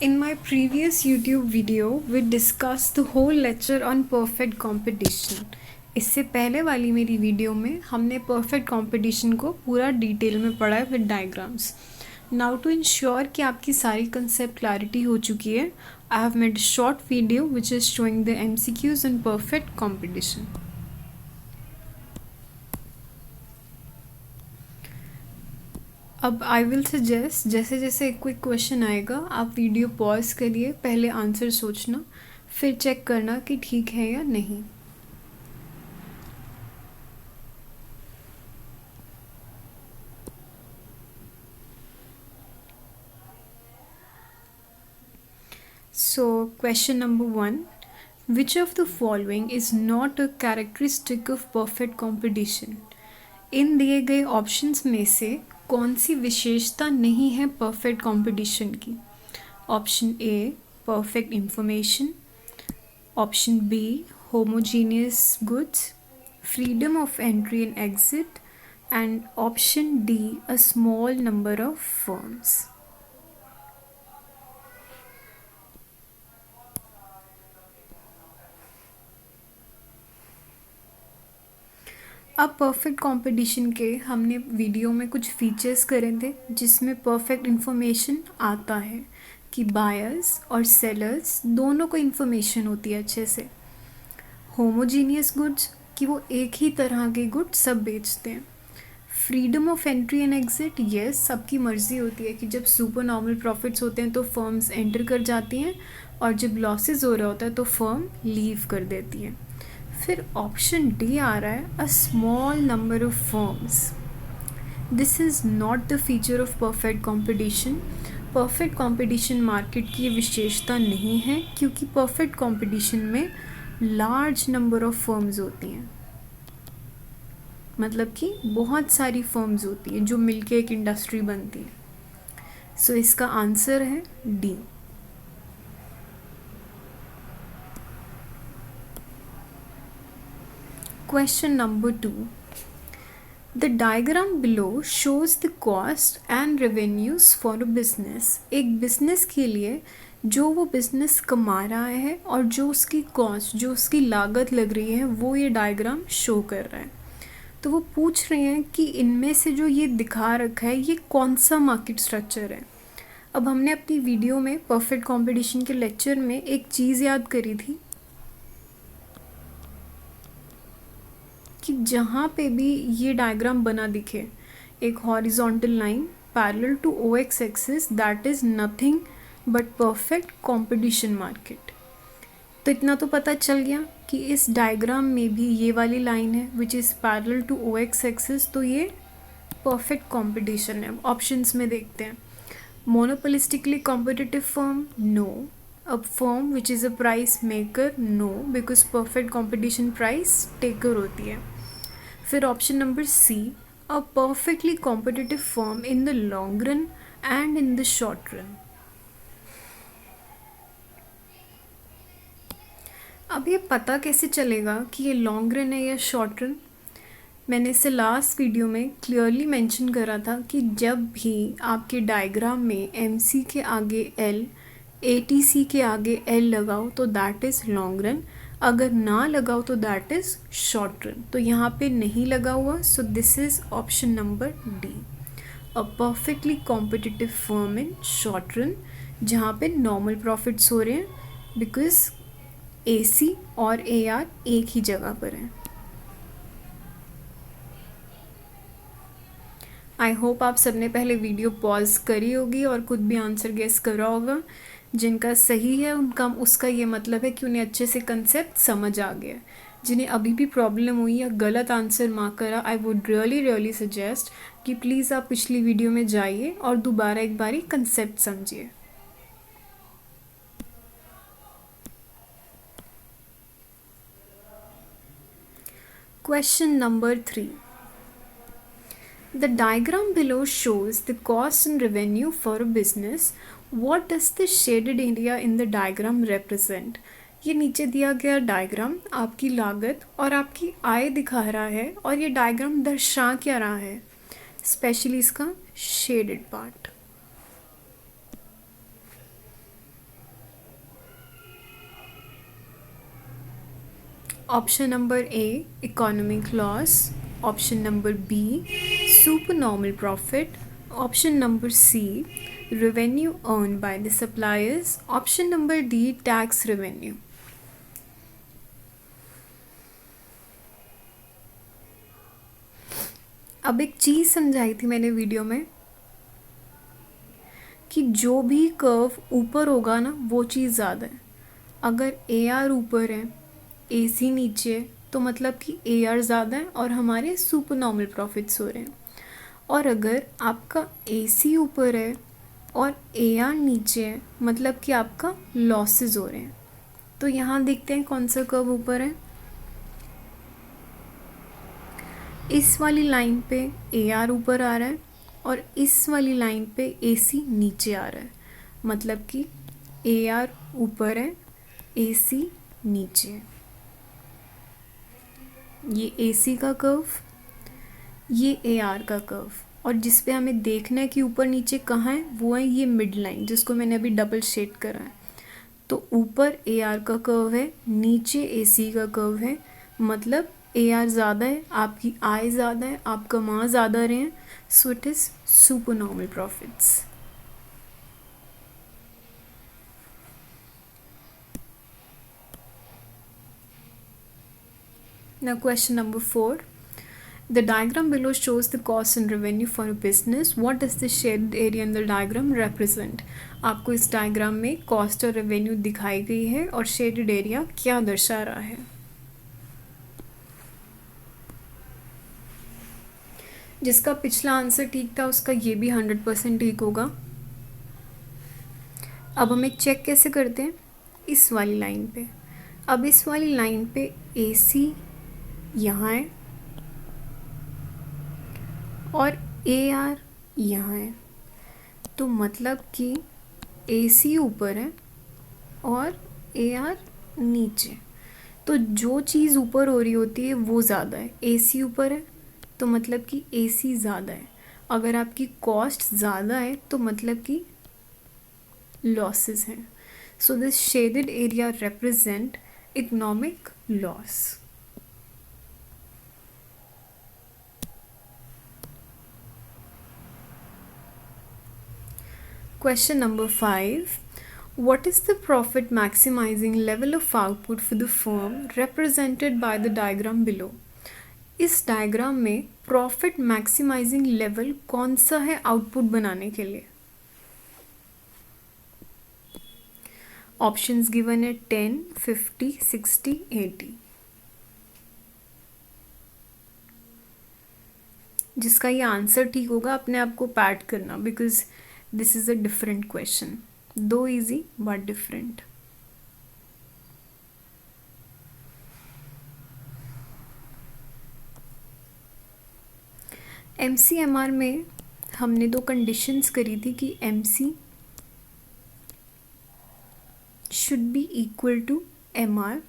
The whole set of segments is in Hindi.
In my previous YouTube video, we discussed the whole lecture on perfect competition. इससे पहले वाली मेरी वीडियो में हमने perfect competition को पूरा डिटेल में पढ़ा है with diagrams. Now to ensure कि आपकी सारी कंसेप्ट क्लैरिटी हो चुकी है, I have made short video which is showing the MCQs in perfect competition. अब आई विल सजेस्ट जैसे जैसे एक क्विक क्वेश्चन आएगा आप वीडियो पॉज करिए, पहले आंसर सोचना, फिर चेक करना कि ठीक है या नहीं. So question number 1, which of the following is not a characteristic of perfect competition. इन दिए गए ऑप्शंस में से कौन सी विशेषता नहीं है परफेक्ट कंपटीशन की. Option a perfect information, option be homogeneous goods, freedom of entry and exit, and option D a small number of firms. अब परफेक्ट कंपटीशन के हमने वीडियो में कुछ फीचर्स करे थे जिसमें परफेक्ट इन्फॉर्मेशन आता है कि बायर्स और सेलर्स दोनों को इन्फॉर्मेशन होती है अच्छे से. होमोजीनियस गुड्स कि वो एक ही तरह के गुड्स सब बेचते हैं. Freedom of entry and exit, yes सबकी मर्ज़ी होती है कि जब सुपर नॉर्मल प्रॉफिट्स होते हैं तो फर्म्स एंटर कर जाती हैं और जब लॉसेस हो रहा होता है तो फर्म लीव कर देती है. फिर ऑप्शन डी आ रहा है a small number of firms. This is not the feature of perfect competition. Perfect competition market की ये विशेषता नहीं है क्योंकि परफेक्ट कंपटीशन में लार्ज नंबर ऑफ फर्म्स होती हैं, मतलब कि बहुत सारी फर्म्स होती हैं जो मिलके एक इंडस्ट्री बनती है. सो इसका आंसर है D. Question number 2. The diagram below shows the cost and revenues for a business. एक बिजनेस के लिए जो वो बिजनेस कमा रहा है और जो उसकी कॉस्ट, जो उसकी लागत लग रही है, वो ये डायग्राम शो कर रहा है. तो वो पूछ रहे हैं कि इनमें से जो ये दिखा रखा है ये कौन सा मार्केट स्ट्रक्चर है. अब हमने अपनी वीडियो में परफेक्ट कंपटीशन के लेक्चर में एक चीज़ याद करी थी कि जहाँ पे भी ये डायग्राम बना दिखे एक horizontal line parallel to O X axis, that is nothing but perfect competition market. तो इतना तो पता चल गया कि इस डायग्राम में भी ये वाली लाइन है which is parallel to O X axis, तो ये परफेक्ट कंपटीशन है. ऑप्शंस में देखते हैं. Monopolistically competitive firm, no. अब firm which is a price maker, no, because perfect competition price taker होती है. फिर option number C, a perfectly competitive firm in the long run and in the short run. अब ये पता कैसे चलेगा कि ये लॉन्ग रन है या शॉर्ट रन. मैंने इसे लास्ट वीडियो में क्लियरली मेंशन करा था कि जब भी आपके डायग्राम में MC के आगे L, ATC के आगे L लगाओ तो दैट इज़ लॉन्ग रन, अगर ना लगाओ तो दैट इज़ शॉर्ट रन. तो यहाँ पे नहीं लगा हुआ, so this is option number D, a perfectly competitive firm in short run, जहाँ पे नॉर्मल प्रॉफिट्स हो रहे हैं बिकॉज AC और AR एक ही जगह पर हैं. आई होप आप सबने पहले वीडियो पॉज करी होगी और खुद भी आंसर गेस करा होगा. जिनका सही है उनका उसका ये मतलब है कि उन्हें अच्छे से कंसेप्ट समझ आ गया. जिन्हें अभी भी प्रॉब्लम हुई या गलत आंसर मार्क करा, आई वुड रियली सजेस्ट कि प्लीज़ आप पिछली वीडियो में जाइए और दोबारा एक बारी कंसेप्ट समझिए. Question number 3. The diagram below shows the cost and revenue for a business. What does the shaded area in the diagram represent? ये नीचे दिया गया डायग्राम आपकी लागत और आपकी आय दिखा रहा है और ये डायग्राम दर्शा क्या रहा है, स्पेशली इसका shaded part. Option number A economic loss, option number B supernormal profit, option number C revenue earned by the suppliers, option number D tax revenue. अब एक चीज़ समझाई थी मैंने वीडियो में कि जो भी कर्व ऊपर होगा ना वो चीज़ ज़्यादा है। अगर AR ऊपर है AC नीचे है तो मतलब कि AR ज़्यादा है और हमारे सुपर नॉर्मल प्रॉफिट्स हो रहे हैं। और अगर आपका AC ऊपर है और AR नीचे है मतलब कि आपका लॉसेस हो रहे हैं। तो यहाँ देखते हैं कौन सा कर्व ऊपर है। इस वाली लाइन पे AR ऊपर आ रहा है और इस वाली लाइन पे AC नीचे आ रहा है, मतलब कि AR ऊपर है AC नीचे है। ये AC का कर्व, ये AR का कर्व, और जिस पे हमें देखना है कि ऊपर नीचे कहाँ है वो है ये मिड लाइन जिसको मैंने अभी डबल शेड करा है। तो ऊपर AR का कर्व है, नीचे AC का कर्व है, मतलब AR ज़्यादा है, आपकी आय ज़्यादा है, आप कमा ज़्यादा रहे हैं, so it is super normal profits. Now question number 4. The diagram below shows the cost and revenue for a business. What does the shaded area in the diagram represent? आपको इस डायग्राम में कॉस्ट और रेवेन्यू दिखाई गई है और शेडेड एरिया क्या दर्शा रहा है। जिसका पिछला आंसर ठीक था उसका ये भी 100% ठीक होगा। अब हम एक चेक कैसे करते हैं, इस वाली लाइन पे। अब इस वाली लाइन पे AC यहाँ है और AR यहाँ है, तो मतलब कि AC ऊपर है और AR नीचे। तो जो चीज़ ऊपर हो रही होती है वो ज़्यादा है। AC ऊपर है तो मतलब कि AC ज़्यादा है। अगर आपकी कॉस्ट ज़्यादा है तो मतलब कि लॉसेस हैं। So this shaded area represent economic loss. Question number 5. What is the profit maximizing level of output for the firm represented by the diagram below? इस डायग्राम में प्रॉफिट मैक्सिमाइजिंग लेवल कौन सा है आउटपुट बनाने के लिए? ऑप्शंस गिवन है 10, 50, 60, 80। जिसका ये आंसर ठीक होगा अपने आप को पैड करना, because this is a different question, though easy but different. MCMR में हमने दो कंडीशंस करी थी कि MC should be equal to MR,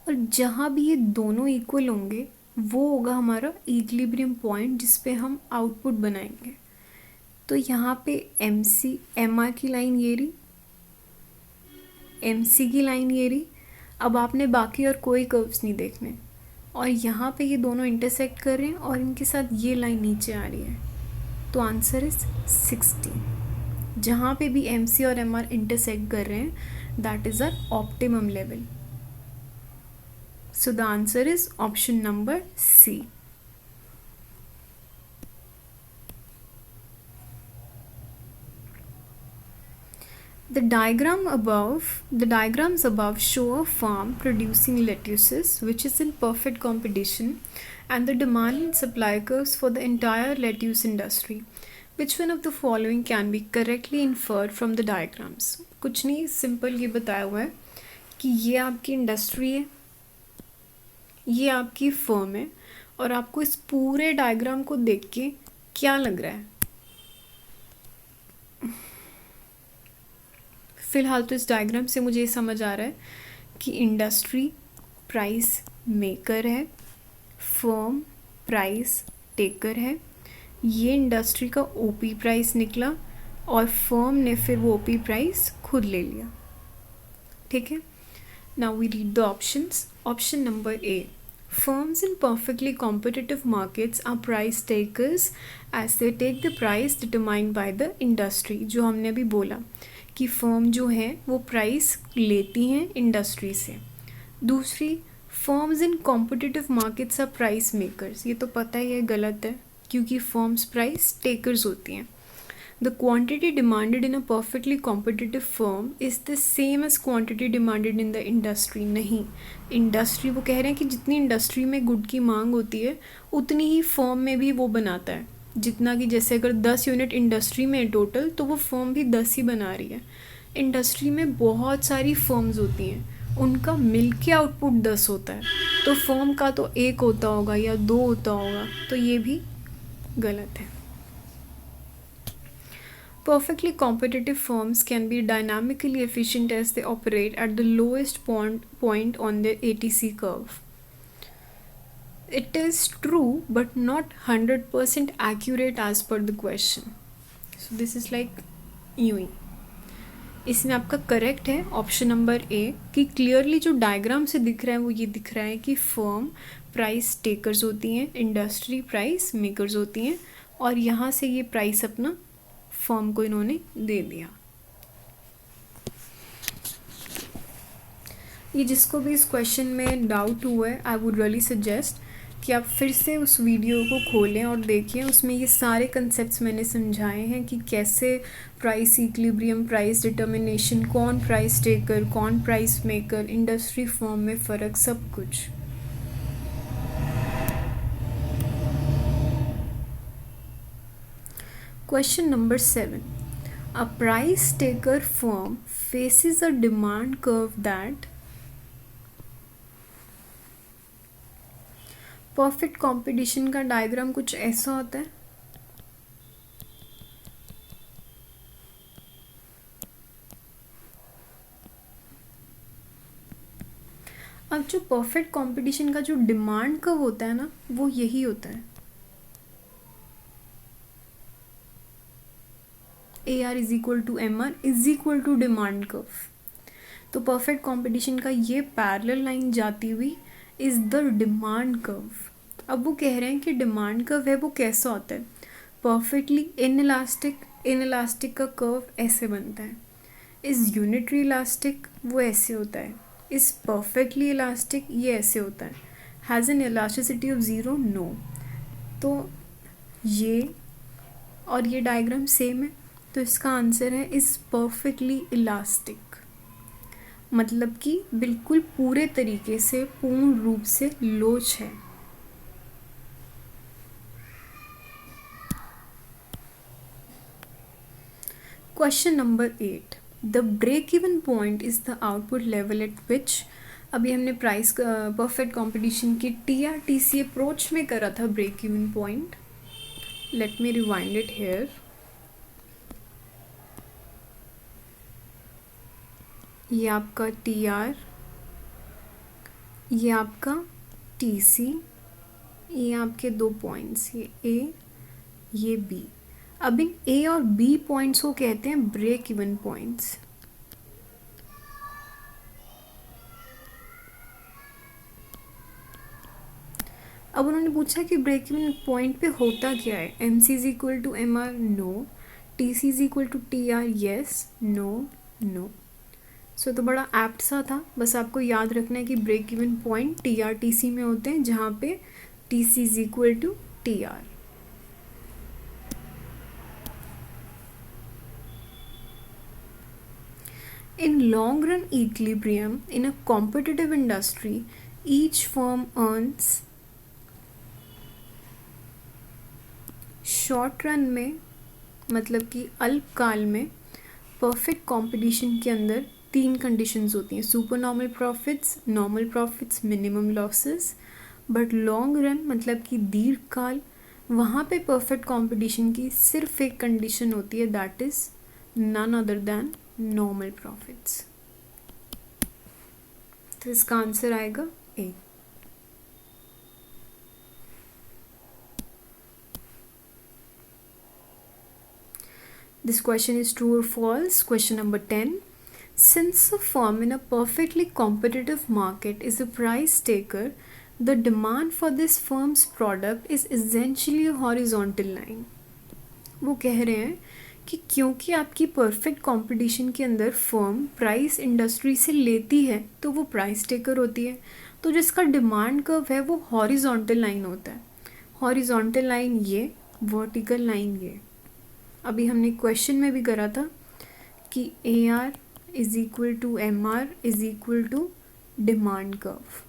और जहाँ भी ये दोनों इक्वल होंगे वो होगा हमारा इक्विलिब्रियम पॉइंट जिस पे हम आउटपुट बनाएंगे। तो यहाँ पे MC MR की लाइन ये रही, MC की लाइन ये रही। अब आपने बाकी और कोई कर्व्स नहीं देखने, और यहाँ पे ये दोनों इंटरसेक्ट कर रहे हैं और इनके साथ ये लाइन नीचे आ रही है, तो आंसर इज 60। जहाँ पे भी MC और MR इंटरसेक्ट कर रहे हैं that is our optimum level. So the answer is option number C. The diagrams above show a farm producing lettuces which is in perfect competition, and the demand and supply curves for the entire lettuce industry. Which one of the following can be correctly inferred from the diagrams? कुछ नहीं, सिंपल ये बताया हुआ है कि ये आपकी इंडस्ट्री है, ये आपकी फर्म है, और आपको इस पूरे डायग्राम को देख के क्या लग रहा है? फ़िलहाल तो इस डायग्राम से मुझे समझ आ रहा है कि इंडस्ट्री प्राइस मेकर है, फर्म प्राइस टेकर है। ये इंडस्ट्री का OP प्राइस निकला और फर्म ने फिर वो OP प्राइस खुद ले लिया। ठीक है, Now we read the options. Option number A. Firms in perfectly competitive markets are price takers as they take the price determined by the industry. जो हमने अभी बोला कि फर्म जो है वो प्राइस लेती हैं इंडस्ट्री से. दूसरी, firms in competitive markets are price makers. ये तो पता ही है गलत है क्योंकि फर्म्स प्राइस टेकर्स होती हैं. The quantity demanded in a perfectly competitive firm is the same as quantity demanded in the industry. नहीं, इंडस्ट्री वो कह रहे हैं कि जितनी इंडस्ट्री में गुड की मांग होती है उतनी ही फर्म में भी वो बनाता है. जितना कि जैसे अगर 10 यूनिट इंडस्ट्री में है टोटल, तो वो फर्म भी 10 ही बना रही है. इंडस्ट्री में बहुत सारी फर्म्स होती हैं, उनका मिल के आउटपुट 10 होता है, तो फर्म का तो 1 होता होगा या 2 होता होगा, तो ये भी गलत है. Perfectly competitive firms can be dynamically efficient as they operate at the lowest point on their ATC curve. It is true but not 100% accurate as per the question. So this is like यूं ही. इसमें आपका करेक्ट है ऑप्शन नंबर ए कि क्लियरली जो डायग्राम से दिख रहा है वो ये दिख रहा है कि फर्म प्राइस टेकर्स होती हैं, इंडस्ट्री प्राइस मेकर्स होती हैं, और यहाँ से ये प्राइस अपना फर्म को इन्होंने दे दिया. ये जिसको भी इस क्वेश्चन में डाउट हुआ है, आई वुड रियली सजेस्ट कि आप फिर से उस वीडियो को खोलें और देखें. उसमें ये सारे कंसेप्ट्स मैंने समझाए हैं कि कैसे प्राइस इक्विलिब्रियम, प्राइस डिटर्मिनेशन, कौन प्राइस टेकर, कौन प्राइस मेकर, इंडस्ट्री फर्म में फ़र्क, सब कुछ. Question number 7. A price taker firm faces a demand curve that perfect competition का डायग्राम कुछ ऐसा होता है. अब जो परफेक्ट कंपटीशन का जो डिमांड कर्व होता है ना, वो यही होता है. AR is equal to MR is equal to demand curve. तो परफेक्ट कंपटीशन का ये पैरेलल लाइन जाती हुई इज द डिमांड कर्व. अब वो कह रहे हैं कि डिमांड कर्व है वो कैसा होता है. परफेक्टली इनइलास्टिक का कर्व ऐसे बनता है. इज यूनिटरी इलास्टिक वो ऐसे होता है. इज परफेक्टली इलास्टिक ये ऐसे होता है. Has an elasticity of 0 no. तो ये और ये डायग्राम सेम है, तो इसका आंसर है इज परफेक्टली इलास्टिक. मतलब कि बिल्कुल पूरे तरीके से, पूर्ण रूप से लोच है. Question number 8. The break even point is the output level at which. अभी हमने प्राइस परफेक्ट कंपटीशन की TRTC अप्रोच में करा था break even point. Let me rewind it here. ये आपका TR, ये आपका TC, ये आपके 2 पॉइंट्स, ये A, ये B. अब इन A और B पॉइंट्स को कहते हैं ब्रेक इवन पॉइंट्स. अब उन्होंने पूछा कि ब्रेक इवन पॉइंट पे होता क्या है. MC is equal to MR no. TC is equal to TR yes no no. So तो बड़ा एप्ट सा था. बस आपको याद रखना है कि ब्रेक इवन पॉइंट TRTC में होते हैं, जहाँ पे TC is equal to TR. In long run equilibrium in a competitive industry, each firm earns. Short run में मतलब कि अल्पकाल में परफेक्ट कंपटीशन के अंदर 3 कंडीशंस होती हैं. Super normal profits, normal profits, minimum losses. But long run मतलब कि दीर्घकाल, वहाँ पे परफेक्ट कंपटीशन की सिर्फ एक कंडीशन होती है, that is none other than normal profits. तो इसका आंसर आएगा ए. This question is true or false. Question number 10. Since a firm in a perfectly competitive market is a price taker, the demand for this firm's product is essentially a horizontal line. वो कह रहे हैं कि क्योंकि आपकी परफेक्ट कंपटीशन के अंदर फर्म प्राइस इंडस्ट्री से लेती है तो वो प्राइस टेकर होती है, तो जिसका डिमांड कर्व है वो हॉरिजॉन्टल लाइन होता है. हॉरिजॉन्टल लाइन ये, वर्टिकल लाइन ये. अभी हमने क्वेश्चन में भी करा था कि A R is equal to M R is equal to demand curve.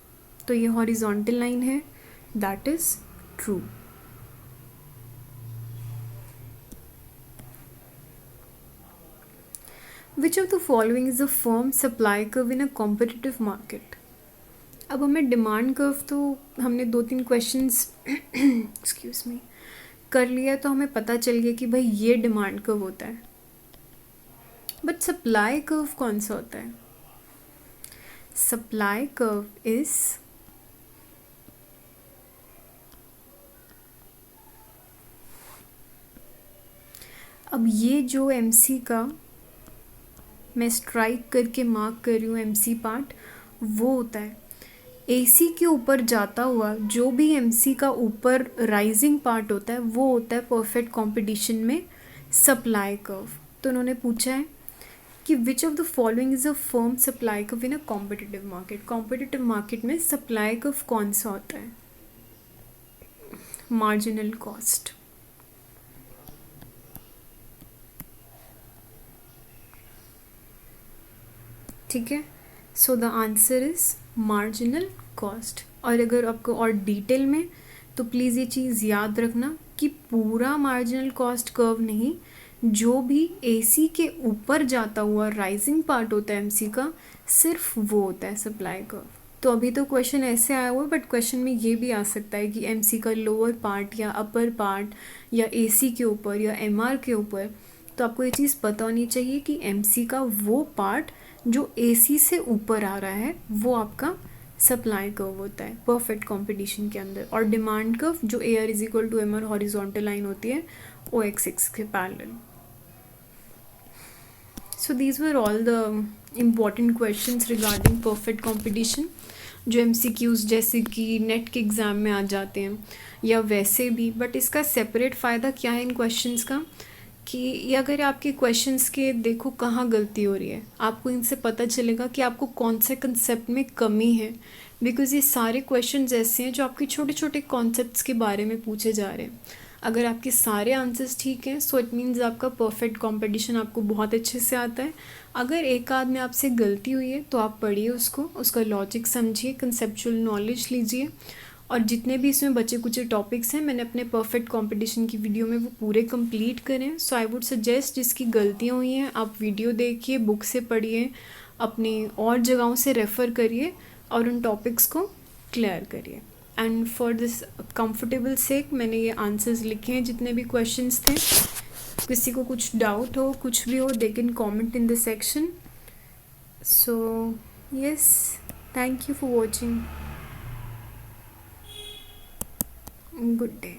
तो ये हॉरिजॉन्टल लाइन है, that is true. Which of the following is a firm supply curve in a competitive market? अब हमें डिमांड कर्व तो हमने 2-3 क्वेश्चंस एक्सक्यूज मी कर लिया, तो हमें पता चल गया कि भाई ये डिमांड कर्व होता है. बट सप्लाई कर्व कौन सा होता है? सप्लाई कर्व इज अब ये जो एमसी का मैं स्ट्राइक करके मार्क कर रही हूँ एमसी पार्ट, वो होता है एसी के ऊपर जाता हुआ जो भी एमसी का ऊपर राइजिंग पार्ट होता है वो होता है परफेक्ट कंपटीशन में सप्लाई कर्व. तो उन्होंने पूछा है कि विच of the following is a firm supply curve in a competitive market. Competitive market में सप्लाई कर्व कौन सा होता है? Marginal cost. ठीक है, so the answer is marginal cost. और अगर आपको और डिटेल में, तो प्लीज़ ये चीज़ याद रखना कि पूरा मार्जिनल कॉस्ट कर्व नहीं, जो भी एसी के ऊपर जाता हुआ राइजिंग पार्ट होता है एमसी का, सिर्फ वो होता है सप्लाई कर्व. तो अभी तो क्वेश्चन ऐसे आया हुआ है, बट क्वेश्चन में ये भी आ सकता है कि एमसी का लोअर पार्ट या अपर पार्ट या एसी के ऊपर या एमआर के ऊपर. तो आपको ये चीज़ पता होनी चाहिए कि एमसी का वो पार्ट जो एसी से ऊपर आ रहा है वो आपका सप्लाई कर्व होता है परफेक्ट कंपटीशन के अंदर. और डिमांड कर्व जो A R is equal to M R horizontal line होती है ओ एक्स के parallel. So these were all the important questions regarding perfect competition जो एमसीक्यूज जैसे कि नेट के एग्ज़ाम में आ जाते हैं या वैसे भी. बट इसका सेपरेट फ़ायदा क्या है इन क्वेश्चंस का कि ये अगर आपके क्वेश्चंस के देखो कहाँ गलती हो रही है, आपको इनसे पता चलेगा कि आपको कौन से कंसेप्ट में कमी है. बिकॉज़ ये सारे क्वेश्चंस ऐसे हैं जो आपके छोटे छोटे कॉन्सेप्ट्स के बारे में पूछे जा रहे हैं. अगर आपके सारे आंसर्स ठीक हैं सो इट मीन्स आपका परफेक्ट कंपटीशन आपको बहुत अच्छे से आता है. अगर एक आध में आपसे गलती हुई है तो आप पढ़िए उसको, उसका लॉजिक समझिए, कंसेप्चुअल नॉलेज लीजिए. और जितने भी इसमें बचे कुछ टॉपिक्स हैं मैंने अपने परफेक्ट कंपटीशन की वीडियो में वो पूरे कंप्लीट करें. सो आई वुड सजेस्ट जिसकी गलतियाँ हुई हैं आप वीडियो देखिए, बुक से पढ़िए, अपनी और जगहों से रेफ़र करिए और उन टॉपिक्स को क्लियर करिए. एंड फॉर दिस कंफर्टेबल सेक मैंने ये आंसर्स लिखे हैं जितने भी क्वेश्चंस थे. किसी को कुछ डाउट हो, कुछ भी हो, they can comment in the section. So yes, thank you for watching. Good day.